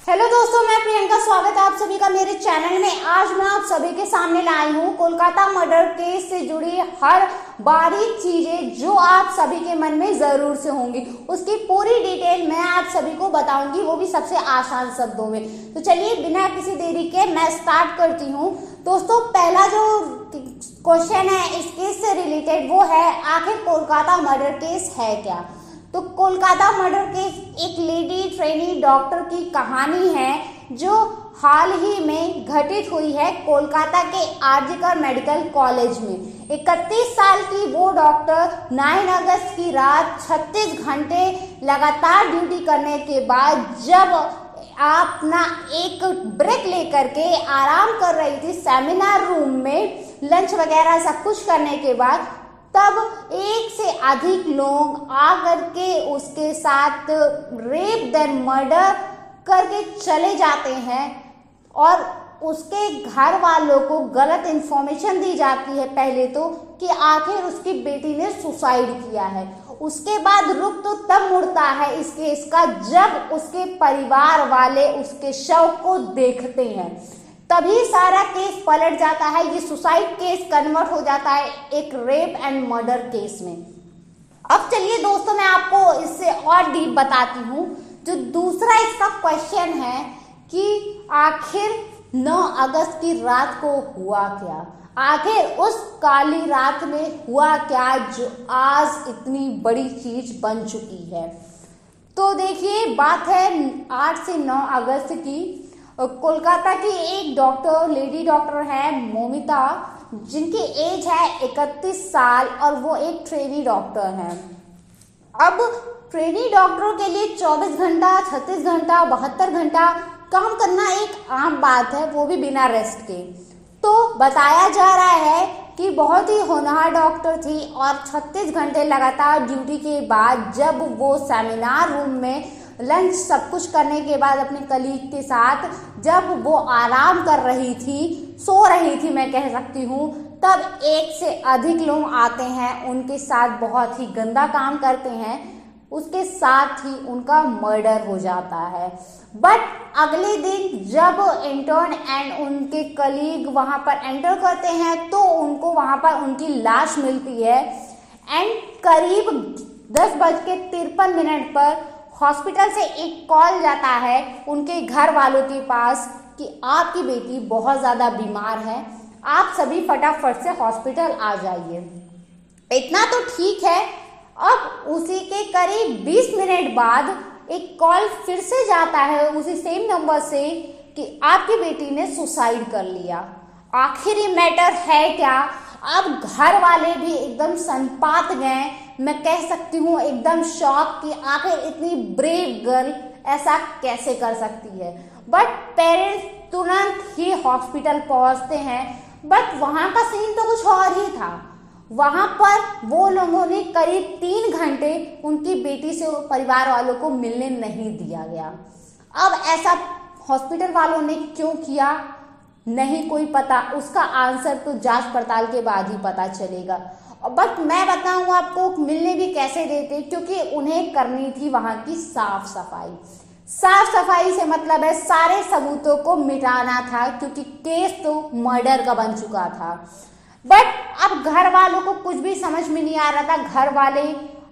Hello दोस्तों, मैं प्रियंका। स्वागत है आप सभी का मेरे चैनल में। आज मैं आप सभी के सामने लाई हूँ कोलकाता मर्डर केस से जुड़ी हर बारीक चीजें जो आप सभी के मन में जरूर से होंगी। उसकी पूरी डिटेल मैं आप सभी को बताऊंगी, वो भी सबसे आसान शब्दों में। तो चलिए बिना किसी देरी के मैं स्टार्ट करती हूँ। दोस्तों, पहला जो क्वेश्चन है इस केस से रिलेटेड वो है, आखिर कोलकाता मर्डर केस है क्या। तो कोलकाता मर्डर केस एक लेडी ट्रेनी डॉक्टर की कहानी है जो हाल ही में घटित हुई है कोलकाता के आरजीकर मेडिकल कॉलेज में। 31 साल की वो डॉक्टर 9 अगस्त की रात 36 घंटे लगातार ड्यूटी करने के बाद जब अपना एक ब्रेक लेकर के आराम कर रही थी सेमिनार रूम में, लंच वगैरह सब कुछ करने के बाद, तब एक से अधिक लोग आकर के उसके साथ रेप देन मर्डर करके चले जाते हैं और उसके घर वालों को गलत इंफॉर्मेशन दी जाती है पहले तो कि आखिर उसकी बेटी ने सुसाइड किया है। उसके बाद रुख तो तब मुड़ता है इस केस का जब उसके परिवार वाले उसके शव को देखते हैं, तभी सारा केस पलट जाता है। ये सुसाइड केस कन्वर्ट हो जाता है एक रेप एंड मर्डर केस में। अब चलिए दोस्तों, मैं आपको इससे और डीप बताती हूँ। जो दूसरा इसका क्वेश्चन है कि आखिर 9 अगस्त की रात को हुआ क्या, आखिर उस काली रात में हुआ क्या जो आज इतनी बड़ी चीज बन चुकी है। तो देखिए, बात है 8 से 9 अगस्त की। कोलकाता की एक डॉक्टर, लेडी डॉक्टर है मोमिता, जिनकी एज है 31 साल और वो एक ट्रेनी डॉक्टर है। अब ट्रेनी डॉक्टरों के लिए 24 घंटा, 36 घंटा, 72 घंटा काम करना एक आम बात है, वो भी बिना रेस्ट के। तो बताया जा रहा है कि बहुत ही होनहार डॉक्टर थी और 36 घंटे लगातार ड्यूटी के बाद जब वो सेमिनार रूम में लंच सब कुछ करने के बाद अपने कलीग के साथ जब वो आराम कर रही थी, सो रही थी मैं कह सकती हूँ, तब एक से अधिक लोग आते हैं, उनके साथ बहुत ही गंदा काम करते हैं, उसके साथ ही उनका मर्डर हो जाता है। बट अगले दिन जब इंटर्न एंड उनके कलीग वहां पर एंटर करते हैं तो उनको वहां पर उनकी लाश मिलती है एंड करीब 10:53 पर हॉस्पिटल से एक कॉल जाता है उनके घर वालों के पास कि आपकी बेटी बहुत ज़्यादा बीमार है, आप सभी फटाफट से हॉस्पिटल आ जाइए। इतना तो ठीक है। अब उसी के करीब 20 मिनट बाद एक कॉल फिर से जाता है उसी सेम नंबर से कि आपकी बेटी ने सुसाइड कर लिया। आखिर ये मैटर है क्या। अब घर वाले भी एकदम सनपात गए, मैं कह सकती हूँ एकदम शॉक कि आखिर इतनी ब्रेव गर्ल ऐसा कैसे कर सकती है। बट पेरेंट्स तुरंत ही हॉस्पिटल पहुंचते हैं। बट वहां का सीन तो कुछ और ही था। वहां पर वो लोगों ने करीब 3 घंटे उनकी बेटी से परिवार वालों को मिलने नहीं दिया गया। अब ऐसा हॉस्पिटल वालों ने क्यों किया नहीं कोई पता, उसका आंसर तो जांच पड़ताल के बाद ही पता चलेगा। बट मैं बताऊं आपको मिलने भी कैसे देते, क्योंकि उन्हें करनी थी वहां की साफ सफाई। साफ सफाई से मतलब है सारे सबूतों को मिटाना था, क्योंकि केस तो मर्डर का बन चुका था। बट अब घर वालों को कुछ भी समझ में नहीं आ रहा था। घर वाले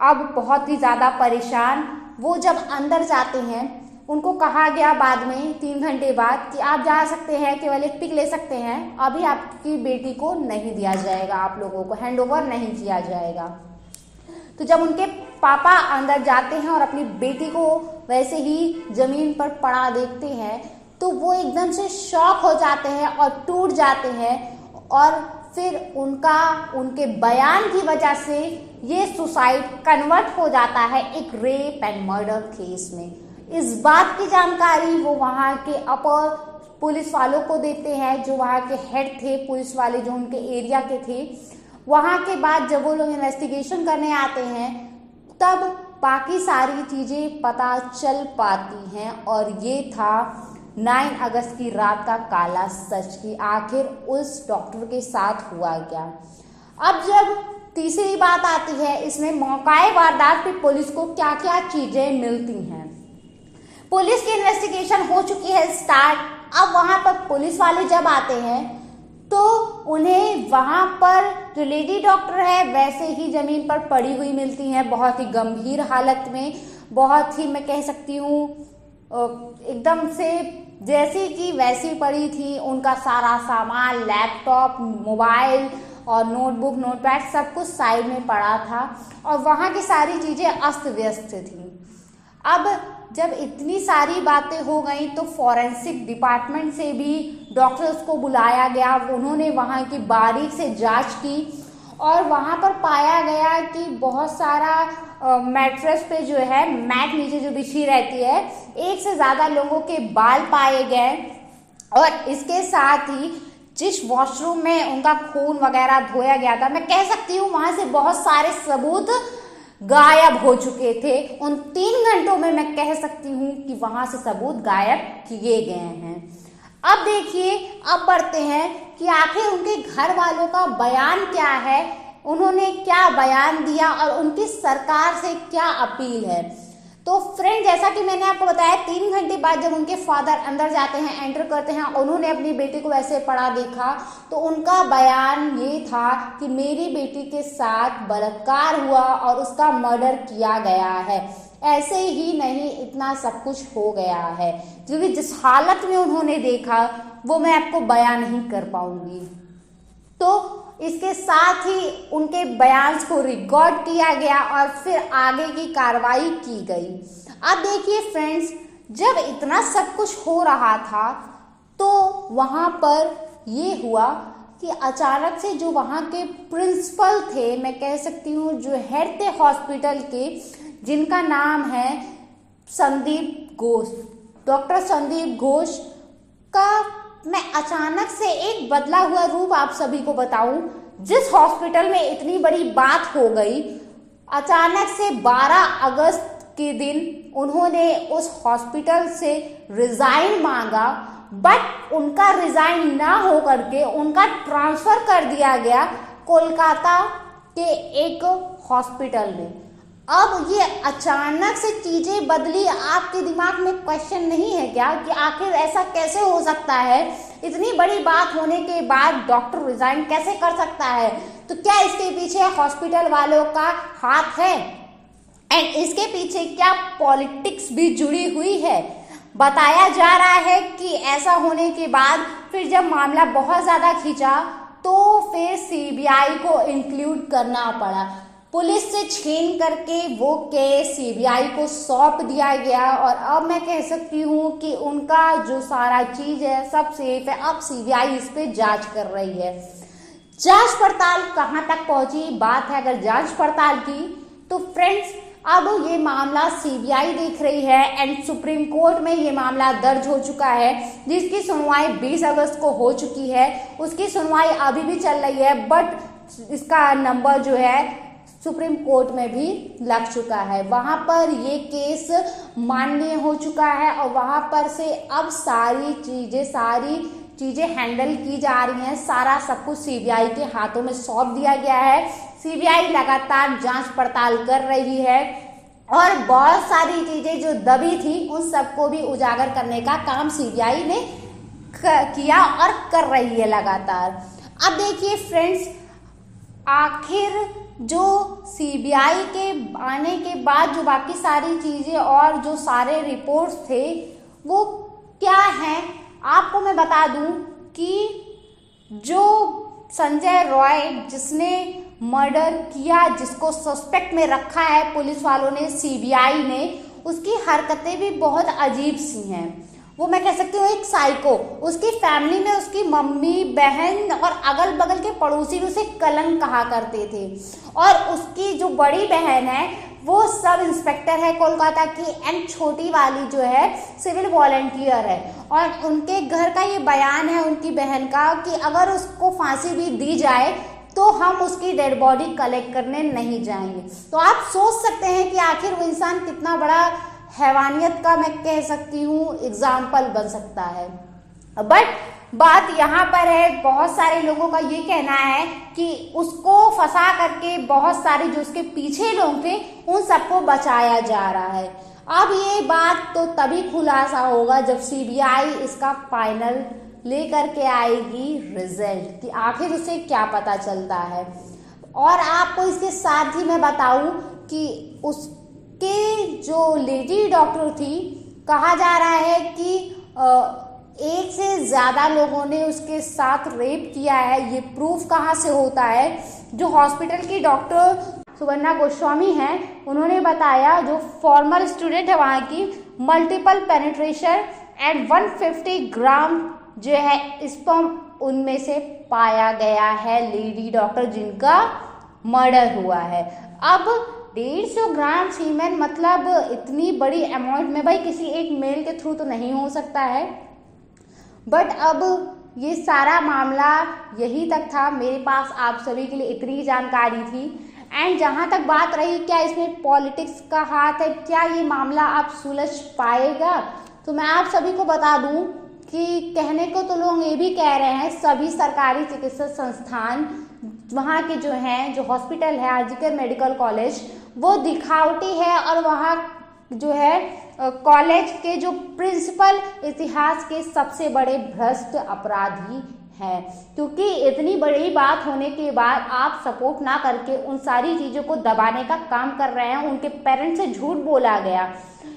अब बहुत ही ज्यादा परेशान। वो जब अंदर जाते हैं, उनको कहा गया बाद में 3 घंटे बाद कि आप जा सकते हैं, केवल एक पिक ले सकते हैं, अभी आपकी बेटी को नहीं दिया जाएगा, आप लोगों को हैंडओवर नहीं किया जाएगा। तो जब उनके पापा अंदर जाते हैं और अपनी बेटी को वैसे ही जमीन पर पड़ा देखते हैं तो वो एकदम से शॉक हो जाते हैं और टूट जाते हैं और फिर उनके बयान की वजह से ये सुसाइड कन्वर्ट हो जाता है एक रेप एंड मर्डर केस में। इस बात की जानकारी वो वहाँ के अपर पुलिस वालों को देते हैं, जो वहाँ के हेड थे पुलिस वाले, जो उनके एरिया के थे। वहाँ के बाद जब वो लोग इन्वेस्टिगेशन करने आते हैं तब बाकी सारी चीज़ें पता चल पाती हैं और ये था 9 अगस्त की रात का काला सच कि आखिर उस डॉक्टर के साथ हुआ क्या। अब जब तीसरी बात आती है इसमें, मौकाए वारदात पे पुलिस को क्या क्या चीज़ें मिलती हैं। पुलिस की इन्वेस्टिगेशन हो चुकी है स्टार्ट। अब वहां पर पुलिस वाले जब आते हैं तो उन्हें वहां पर जो लेडी डॉक्टर है वैसे ही जमीन पर पड़ी हुई मिलती हैं, बहुत ही गंभीर हालत में, बहुत ही मैं कह सकती हूँ एकदम से जैसी कि वैसी पड़ी थी। उनका सारा सामान, लैपटॉप, मोबाइल और नोटबुक, नोटपैड सब कुछ साइड में पड़ा था और वहाँ की सारी चीज़ें अस्त व्यस्त थी। अब जब इतनी सारी बातें हो गई तो फॉरेंसिक डिपार्टमेंट से भी डॉक्टर्स को बुलाया गया। उन्होंने वहाँ की बारीक से जांच की और वहाँ पर पाया गया कि बहुत सारा मैट्रेस पे जो है, मैट नीचे जो बिछी रहती है, एक से ज़्यादा लोगों के बाल पाए गए और इसके साथ ही जिस वॉशरूम में उनका खून वगैरह धोया गया था, मैं कह सकती हूँ वहाँ से बहुत सारे सबूत गायब हो चुके थे। उन 3 घंटों में मैं कह सकती हूँ कि वहां से सबूत गायब किए गए हैं। अब देखिए, अब बढ़ते हैं कि आखिर उनके घर वालों का बयान क्या है, उन्होंने क्या बयान दिया और उनकी सरकार से क्या अपील है। तो फ्रेंड, जैसा कि मैंने आपको बताया, 3 घंटे बाद जब उनके फादर अंदर जाते हैं, एंटर करते हैं, उन्होंने अपनी बेटी को वैसे पड़ा देखा तो उनका बयान ये था कि मेरी बेटी के साथ बलात्कार हुआ और उसका मर्डर किया गया है। ऐसे ही नहीं, इतना सब कुछ हो गया है, क्योंकि जिस हालत में उन्होंने देखा वो मैं आपको बयान नहीं कर पाऊंगी। तो इसके साथ ही उनके बयान को रिकॉर्ड किया गया और फिर आगे की कार्रवाई की गई। अब देखिए फ्रेंड्स, जब इतना सब कुछ हो रहा था तो वहाँ पर ये हुआ कि अचानक से जो वहाँ के प्रिंसिपल थे, मैं कह सकती हूँ जो हेड थे हॉस्पिटल के, जिनका नाम है संदीप घोष, डॉक्टर संदीप घोष का मैं अचानक से एक बदला हुआ रूप आप सभी को बताऊं। जिस हॉस्पिटल में इतनी बड़ी बात हो गई, अचानक से 12 अगस्त के दिन उन्होंने उस हॉस्पिटल से रिजाइन मांगा, बट उनका रिजाइन ना हो करके उनका ट्रांसफर कर दिया गया कोलकाता के एक हॉस्पिटल में। अब ये अचानक से चीजें बदली, आपके दिमाग में क्वेश्चन नहीं है क्या कि आखिर ऐसा कैसे हो सकता है? इतनी बड़ी बात होने के बाद डॉक्टर रिजाइन कैसे कर सकता है? तो क्या इसके पीछे हॉस्पिटल वालों का हाथ है एंड इसके पीछे क्या पॉलिटिक्स भी जुड़ी हुई है? बताया जा रहा है कि ऐसा होने के बाद फिर जब मामला बहुत ज्यादा खींचा तो फिर सीबीआई को इंक्लूड करना पड़ा। पुलिस से छीन करके वो केस सीबीआई को सौंप दिया गया और अब मैं कह सकती हूँ कि उनका जो सारा चीज है सब सेफ है। अब सीबीआई इस पे जांच कर रही है। जांच पड़ताल कहाँ तक पहुंची, बात है अगर जांच पड़ताल की तो फ्रेंड्स, अब ये मामला सीबीआई देख रही है एंड सुप्रीम कोर्ट में ये मामला दर्ज हो चुका है, जिसकी सुनवाई 20 अगस्त को हो चुकी है। उसकी सुनवाई अभी भी चल रही है, बट इसका नंबर जो है सुप्रीम कोर्ट में भी लग चुका है। वहां पर ये केस मान्य हो चुका है और वहां पर से अब सारी चीजें हैंडल की जा रही हैं। सारा सब कुछ सीबीआई के हाथों में सौंप दिया गया है। सीबीआई लगातार जांच पड़ताल कर रही है और बहुत सारी चीजें जो दबी थी उन सबको भी उजागर करने का काम सीबीआई ने किया और कर रही है लगातार। अब देखिए फ्रेंड्स, आखिर जो सीबीआई के आने के बाद जो बाकी सारी चीजें और जो सारे रिपोर्ट्स थे वो क्या हैं, आपको मैं बता दूं कि जो संजय रॉय जिसने मर्डर किया, जिसको सस्पेक्ट में रखा है पुलिस वालों ने, सीबीआई ने, उसकी हरकतें भी बहुत अजीब सी हैं। वो मैं कह सकती हूँ एक साइको। उसकी फैमिली में उसकी मम्मी, बहन और अगल बगल के पड़ोसी भी उसे कलंक कहा करते थे और उसकी जो बड़ी बहन है वो सब इंस्पेक्टर है कोलकाता की एंड छोटी वाली जो है सिविल वॉलंटियर है। और उनके घर का ये बयान है उनकी बहन का कि अगर उसको फांसी भी दी जाए तो हम उसकी डेड बॉडी कलेक्ट करने नहीं जाएंगे। तो आप सोच सकते हैं कि आखिर वो इंसान कितना बड़ा हैवानियत का मैं कह सकती हूँ एग्जाम्पल बन सकता है। बट बात यहाँ पर है, बहुत सारे लोगों का ये कहना है कि उसको फंसा करके बहुत सारे जो उसके पीछे लोग थे उन सबको बचाया जा रहा है। अब ये बात तो तभी खुलासा होगा जब सीबीआई इसका फाइनल लेकर के आएगी रिजल्ट कि आखिर उसे क्या पता चलता है। और आपको इसके साथ ही मैं बताऊं कि उसके जो लेडी डॉक्टर थी, कहा जा रहा है कि एक से ज़्यादा लोगों ने उसके साथ रेप किया है। ये प्रूफ कहाँ से होता है? जो हॉस्पिटल की डॉक्टर सुवर्णा गोस्वामी हैं, उन्होंने बताया, जो फॉर्मर स्टूडेंट है वहाँ की, मल्टीपल पेनिट्रेशन एंड 150 ग्राम जो है स्पर्म उनमें से पाया गया है लेडी डॉक्टर जिनका मर्डर हुआ है। अब 150 ग्राम सीमेन मतलब इतनी बड़ी अमाउंट में भाई किसी एक मेल के थ्रू तो नहीं हो सकता है। बट अब ये सारा मामला यही तक था। मेरे पास आप सभी के लिए इतनी जानकारी थी। एंड जहाँ तक बात रही क्या इसमें पॉलिटिक्स का हाथ है, क्या ये मामला आप सुलझ पाएगा, तो मैं आप सभी को बता दूं कि कहने को तो लोग ये भी कह रहे हैं सभी सरकारी चिकित्सा संस्थान वहाँ के जो हैं, जो हॉस्पिटल है आरजीकर मेडिकल कॉलेज, वो दिखावटी है और वहाँ जो है कॉलेज के जो प्रिंसिपल इतिहास के सबसे बड़े भ्रष्ट अपराधी हैं। क्योंकि इतनी बड़ी बात होने के बाद आप सपोर्ट ना करके उन सारी चीज़ों को दबाने का काम कर रहे हैं। उनके पेरेंट्स से झूठ बोला गया।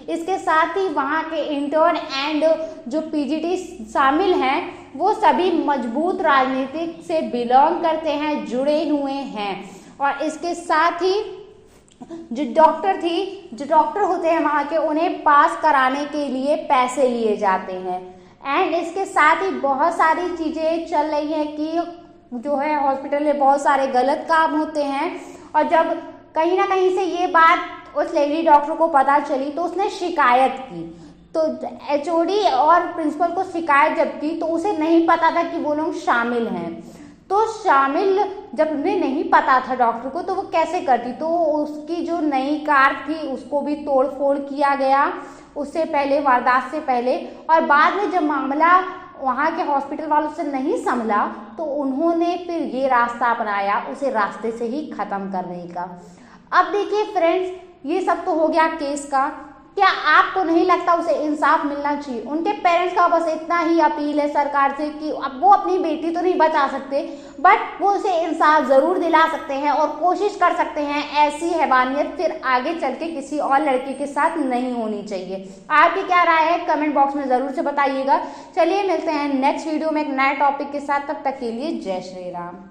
इसके साथ ही वहाँ के इंटर्न एंड जो पीजीटी शामिल हैं वो सभी मजबूत राजनीतिक से बिलोंग करते हैं, जुड़े हुए हैं। और इसके साथ ही जो डॉक्टर होते हैं वहाँ के, उन्हें पास कराने के लिए पैसे लिए जाते हैं। एंड इसके साथ ही बहुत सारी चीज़ें चल रही हैं कि जो है हॉस्पिटल में बहुत सारे गलत काम होते हैं। और जब कहीं ना कहीं से ये बात उस लेडी डॉक्टर को पता चली तो उसने शिकायत की। तो एचओडी और प्रिंसिपल को शिकायत जब की तो उसे नहीं पता था कि वो लोग शामिल हैं। तो शामिल जब उन्हें नहीं पता था डॉक्टर को तो वो कैसे करती, तो उसकी जो नई कार थी उसको भी तोड़ फोड़ किया गया उससे पहले, वारदात से पहले। और बाद में जब मामला वहाँ के हॉस्पिटल वालों से नहीं संभला तो उन्होंने फिर ये रास्ता अपनाया उसे रास्ते से ही ख़त्म करने का। अब देखिए फ्रेंड्स, ये सब तो हो गया केस का। क्या आपको नहीं लगता उसे इंसाफ मिलना चाहिए? उनके पेरेंट्स का बस इतना ही अपील है सरकार से कि अब वो अपनी बेटी तो नहीं बचा सकते बट वो उसे इंसाफ ज़रूर दिला सकते हैं और कोशिश कर सकते हैं ऐसी हैवानियत फिर आगे चल के किसी और लड़के के साथ नहीं होनी चाहिए। आपकी क्या राय है कमेंट बॉक्स में ज़रूर से बताइएगा। चलिए मिलते हैं नेक्स्ट वीडियो में एक नए टॉपिक के साथ, तब तक के लिए जय श्री राम।